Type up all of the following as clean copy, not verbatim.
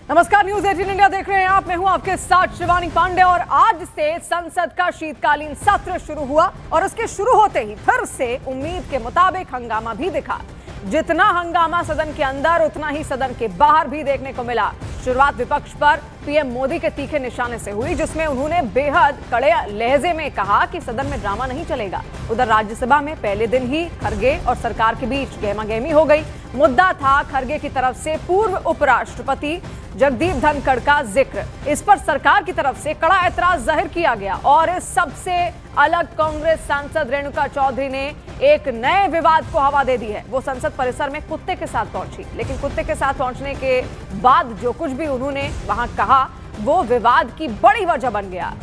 नमस्कार, news 18 India देख रहे हैं आप। मैं हूं आपके साथ शिवानी पांडे और आज से संसद का शीतकालीन सत्र शुरू हुआ और उसके शुरू होते ही फिर से उम्मीद के मुताबिक हंगामा भी दिखा। जितना हंगामा सदन के अंदर उतना ही सदन के बाहर भी देखने को मिला। शुरुआत विपक्ष पर पीएम मोदी के तीखे निशाने से हुई, जिसमें उन्होंने बेहद कड़े लहजे में कहा कि सदन में ड्रामा नहीं चलेगा। उधर राज्यसभा में पहले दिन ही खरगे और सरकार के बीच गहमागहमी हो गई। मुद्दा था खरगे की तरफ से पूर्व उपराष्ट्रपति जगदीप धनखड़ का जिक्र। इस पर सरकार की तरफ से कड़ा ऐतराज जाहिर किया गया और इस सबसे अलग कांग्रेस सांसद रेणुका चौधरी ने एक नए विवाद को हवा दे दी है। वो संसद परिसर में कुत्ते के साथ पहुंची, लेकिन कुत्ते के साथ पहुंचने के बाद जो कुछ भी उन्होंने वहां कहा वो विवाद की बड़ी वजह बन गया।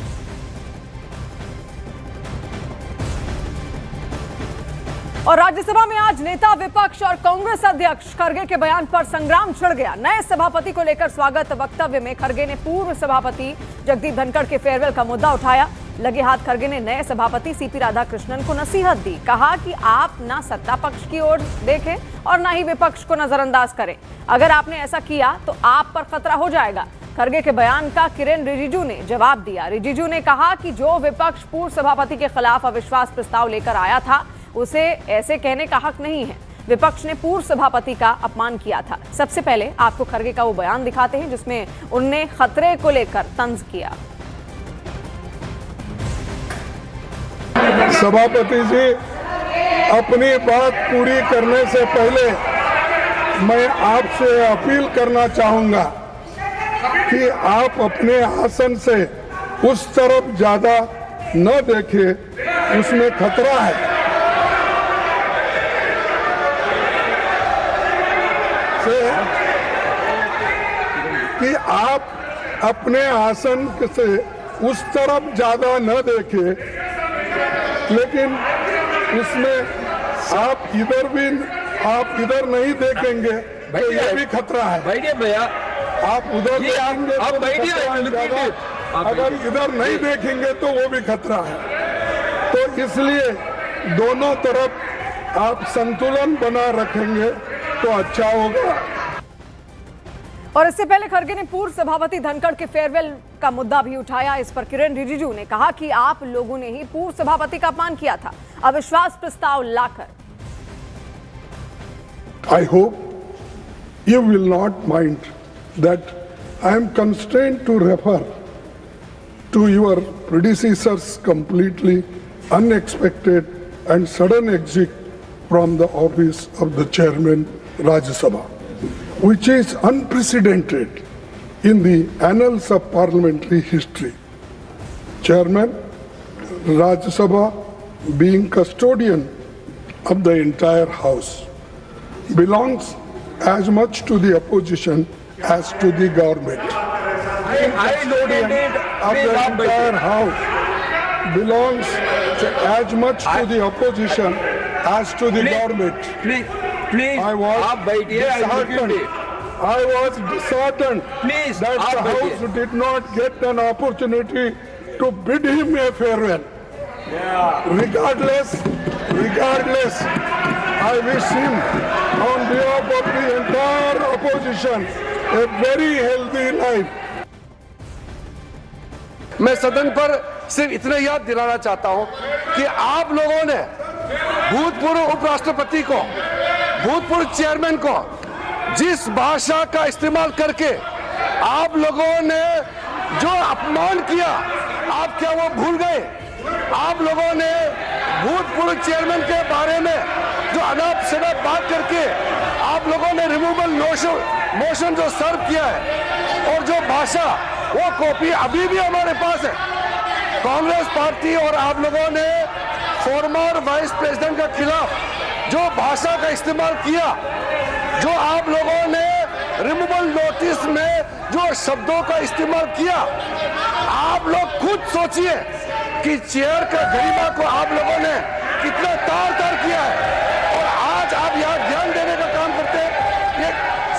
और राज्यसभा में आज नेता विपक्ष और कांग्रेस अध्यक्ष खरगे के बयान पर संग्राम छिड़ गया। नए सभापति को लेकर स्वागत वक्तव्य में खरगे ने पूर्व सभापति जगदीप धनखड़ के फेयरवेल का मुद्दा उठाया। लगे हाथ खरगे ने नए सभापति सीपी राधाकृष्णन को नसीहत दी। कहा कि आप ना सत्ता पक्ष की ओर देखें और ना ही विपक्ष को नजरअंदाज करें। अगर आपने ऐसा किया तो आप पर खतरा हो जाएगा। खरगे के बयान का किरेन रिजिजू ने जवाब दिया। रिजिजू ने कहा कि जो विपक्ष पूर्व सभापति के खिलाफ अविश्वास प्रस्ताव लेकर आया था उसे ऐसे कहने का हक नहीं है। विपक्ष ने पूर्व सभापति का अपमान किया था। सबसे पहले आपको खरगे का वो बयान दिखाते हैं जिसमें उनने खतरे को लेकर तंज किया। सभापति जी, अपनी बात पूरी करने से पहले मैं आपसे अपील करना चाहूंगा कि आप अपने आसन से उस तरफ ज्यादा न देखें, उसमें खतरा है। कि आप अपने आसन से उस तरफ ज्यादा न देखें, लेकिन उसमें आप इधर नहीं देखेंगे तो ये भी खतरा है। बैठिए भैया, आप उधर देखेंगे आप बैठिए, अगर इधर नहीं देखेंगे तो वो भी खतरा है। तो इसलिए दोनों तरफ आप संतुलन बना रखेंगे तो अच्छा होगा। और इससे पहले खरगे ने पूर्व सभापति धनखड़ के फेयरवेल का मुद्दा भी उठाया। इस पर किरेन रिजिजू ने कहा कि आप लोगों ने ही पूर्व सभापति का अपमान किया था अविश्वास प्रस्ताव लाकर। I hope you will not mind that I am constrained to refer to your predecessor's completely unexpected and sudden exit from the office of the chairman Rajya Sabha, which is unprecedented in the annals of parliamentary history. Chairman, Rajya Sabha, being custodian of the entire house, belongs as much to the opposition as to the government. Custodian of the entire house belongs as much to the opposition as to the government. Please, I was आप बैठिए। I was disheartened Please, that the आप बैठिए। House did not get an opportunity to bid him a farewell. Regardless, I wish him on behalf of the entire opposition a very healthy life. मैं सदन पर सिर्फ इतना याद दिलाना चाहता हूं कि आप लोगों ने भूतपूर्व उपराष्ट्रपति को, भूतपूर्व चेयरमैन को जिस भाषा का इस्तेमाल करके आप लोगों ने जो अपमान किया, आप क्या वो भूल गए? आप लोगों ने भूतपूर्व चेयरमैन के बारे में जो अनाप शनाप बात करके आप लोगों ने रिमूवल मोशन जो सर्व किया है, और जो भाषा, वो कॉपी अभी भी हमारे पास है। कांग्रेस पार्टी और आप लोगों ने फॉर्मर वाइस प्रेसिडेंट के खिलाफ जो भाषा का इस्तेमाल किया, जो आप लोगों ने रिमूवल नोटिस में जो शब्दों का इस्तेमाल किया, आप लोग खुद सोचिए कि चेयर का गरिमा को आप लोगों ने कितना तार किया है। और आज आप यहाँ ध्यान देने का काम करते हैं।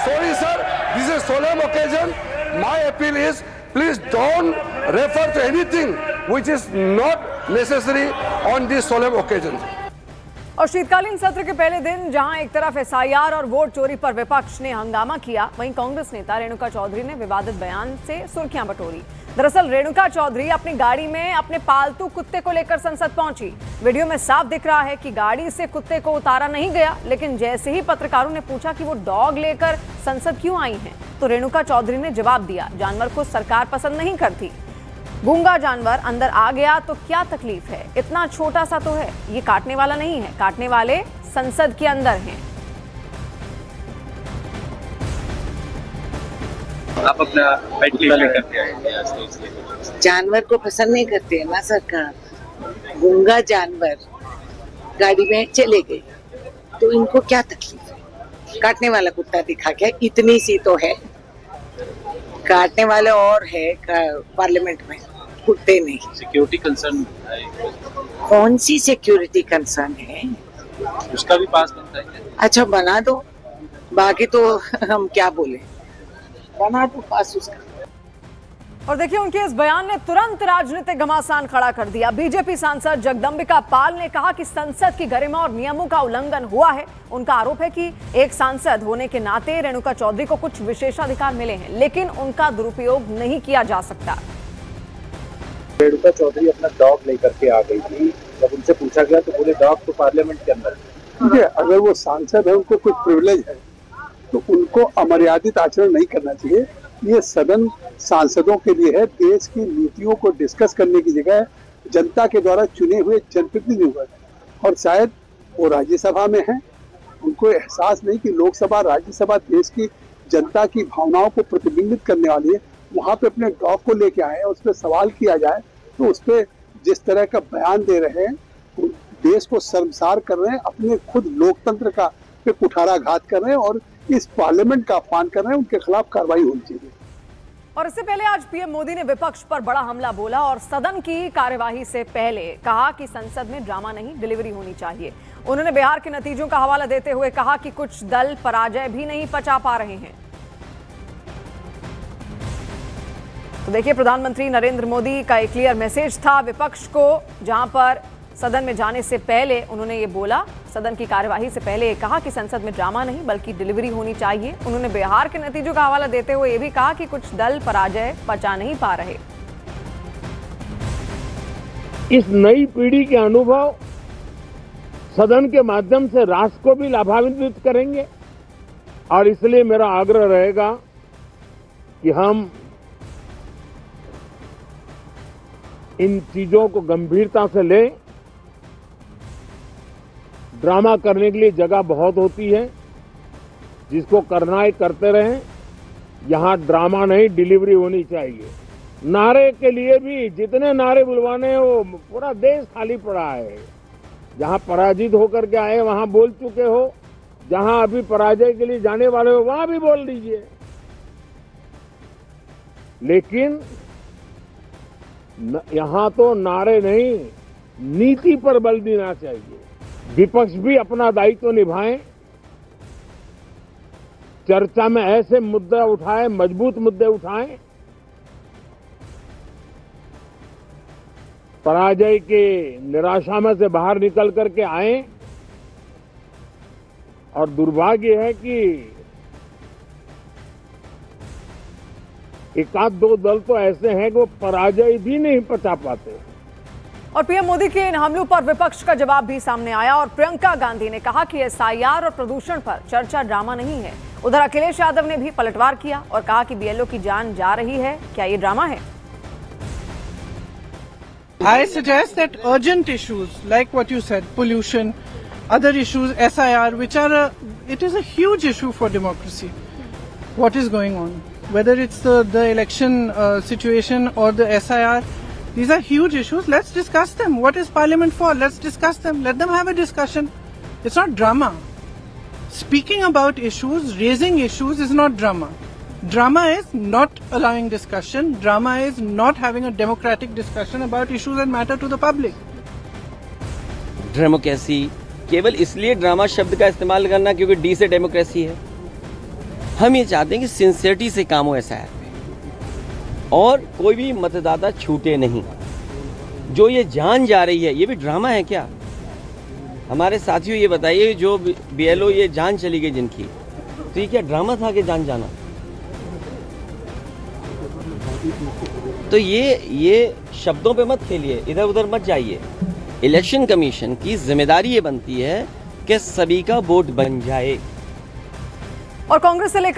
Sorry sir, this is solemn occasion. My appeal is please don't refer to anything which is not necessary on this solemn occasion. और शीतकालीन सत्र के पहले दिन जहां एक तरफ एसआईआर और वोट चोरी पर विपक्ष ने हंगामा किया, वहीं कांग्रेस नेता रेणुका चौधरी ने विवादित बयान से सुर्खियां बटोरी। दरअसल रेणुका चौधरी अपनी गाड़ी में अपने पालतू कुत्ते को लेकर संसद पहुंची। वीडियो में साफ दिख रहा है कि गाड़ी से कुत्ते को उतारा नहीं गया, लेकिन जैसे ही पत्रकारों ने पूछा कि वो डॉग लेकर संसद क्यों आई हैं, तो रेणुका चौधरी ने जवाब दिया, जानवर को सरकार पसंद नहीं करती। गूंगा जानवर अंदर आ गया तो क्या तकलीफ है, इतना छोटा सा तो है, ये काटने वाला नहीं है, काटने वाले संसद के अंदर हैं। आप अपना पेट करते हैं, जानवर को पसंद नहीं करते है ना सरकार। गूंगा जानवर गाड़ी में चले गए तो इनको क्या तकलीफ है? काटने वाला कुत्ता दिखा क्या? इतनी सी तो है, काटने वाले और है पार्लियामेंट में, कुत्ते नहीं। सिक्योरिटी कंसर्न कौन सी सिक्योरिटी कंसर्न है? उसका भी पास बनता है। अच्छा बना दो, बाकी तो हम क्या बोले, बना दो पास उसका। और देखिए उनके इस बयान ने तुरंत राजनीतिक घमासान खड़ा कर दिया। बीजेपी सांसद जगदंबिका पाल ने कहा कि संसद की गरिमा और नियमों का उल्लंघन हुआ है। उनका आरोप है कि एक सांसद होने के नाते रेणुका चौधरी को कुछ विशेषाधिकार मिले हैं, लेकिन उनका दुरुपयोग नहीं किया जा सकता। रेणुका चौधरी अपना डॉग लेकर के आ गई थी, जब उनसे पूछा गया तो बोले डॉग तो पार्लियामेंट के अंदर। ठीक है, अगर वो सांसद है, उनको कुछ प्रिविलेज है, तो उनको अमर्यादित आचरण नहीं करना चाहिए। ये सदन सांसदों के लिए है, देश की नीतियों को डिस्कस करने की जगह जनता के द्वारा चुने हुए जनप्रतिनिधि हुए, और शायद वो राज्यसभा में हैं, उनको एहसास नहीं कि लोकसभा राज्यसभा देश की जनता की भावनाओं को प्रतिबिंबित करने वाली है। वहाँ पे अपने डॉग को लेके आए, उस पर सवाल किया जाए तो उस पर जिस तरह का बयान दे रहे हैं, देश को शर्मसार कर रहे हैं, अपने खुद लोकतंत्र का पे कुठाराघात कर रहे हैं और इस पार्लियामेंट का अपमान कर रहे हैं। उनके खिलाफ कार्रवाई होनी चाहिए। और इससे पहले आज पीएम मोदी ने विपक्ष पर बड़ा हमला बोला और सदन की कार्यवाही से पहले कहा कि संसद में ड्रामा नहीं, डिलीवरी होनी चाहिए। उन्होंने बिहार के नतीजों का हवाला देते हुए कहा कि कुछ दल पराजय भी नहीं पचा पा रहे हैं। तो देखिए प्रधानमंत्री नरेंद्र मोदी का एक क्लियर मैसेज था विपक्ष को, जहां पर सदन में जाने से पहले उन्होंने ये बोला, सदन की कार्यवाही से पहले ये कहा कि संसद में ड्रामा नहीं बल्कि डिलीवरी होनी चाहिए। उन्होंने बिहार के नतीजों का हवाला देते हुए ये भी कहा कि कुछ दल पराजय पचा नहीं पा रहे। इस नई पीढ़ी के अनुभव सदन के माध्यम से राष्ट्र को भी लाभान्वित करेंगे, और इसलिए मेरा आग्रह रहेगा कि हम इन चीजों को गंभीरता से लें। ड्रामा करने के लिए जगह बहुत होती है, जिसको करना है करते रहें। यहां ड्रामा नहीं, डिलीवरी होनी चाहिए। नारे के लिए भी जितने नारे बुलवाने हैं, वो पूरा देश खाली पड़ा है। जहां पराजित होकर के आए वहां बोल चुके हो, जहां अभी पराजय के लिए जाने वाले हो वहां भी बोल दीजिए, लेकिन यहां तो नारे नहीं, नीति पर बल देना चाहिए। विपक्ष भी अपना दायित्व निभाएं, चर्चा में ऐसे मुद्दे उठाएं, मजबूत मुद्दे उठाएं, पराजय के निराशा में से बाहर निकल करके आए। और दुर्भाग्य है कि एक आध दो दल तो ऐसे हैं कि वो पराजय भी नहीं पचा पाते। और पीएम मोदी के इन हमलों पर विपक्ष का जवाब भी सामने आया और प्रियंका गांधी ने कहा कि एसआईआर और प्रदूषण पर चर्चा ड्रामा नहीं है। उधर अखिलेश यादव ने भी पलटवार किया और कहा कि बीएलओ की जान जा रही है, क्या ये ड्रामा है? I suggest that urgent issues like what you said, pollution, other issues, SIR, which are it is a huge issue for democracy. What is going on? Whether it's the election situation or the SIR, these are huge issues. Let's discuss them. What is Parliament for? Let's discuss them. Let them have a discussion. It's not drama. Speaking about issues, raising issues is not drama. Drama is not allowing discussion. Drama is not having a democratic discussion about issues that matter to the public. Democracy केवल इसलिए drama शब्द का इस्तेमाल करना क्योंकि D से democracy है। हम ये चाहते हैं कि सिंसियरिटी से काम हो ऐसा है और कोई भी मतदाता छूटे नहीं। जो ये जान जा रही है, ये भी ड्रामा है क्या? हमारे साथियों ये बताइए, जो BLO ये जान चली गई जिनकी, तो ये क्या ड्रामा था कि जान जाना? तो ये शब्दों पे मत खेलिए, इधर उधर मत जाइए। इलेक्शन कमीशन की जिम्मेदारी ये बनती है कि सभी का वोट बन जाए। और कांग्रेस से लेकर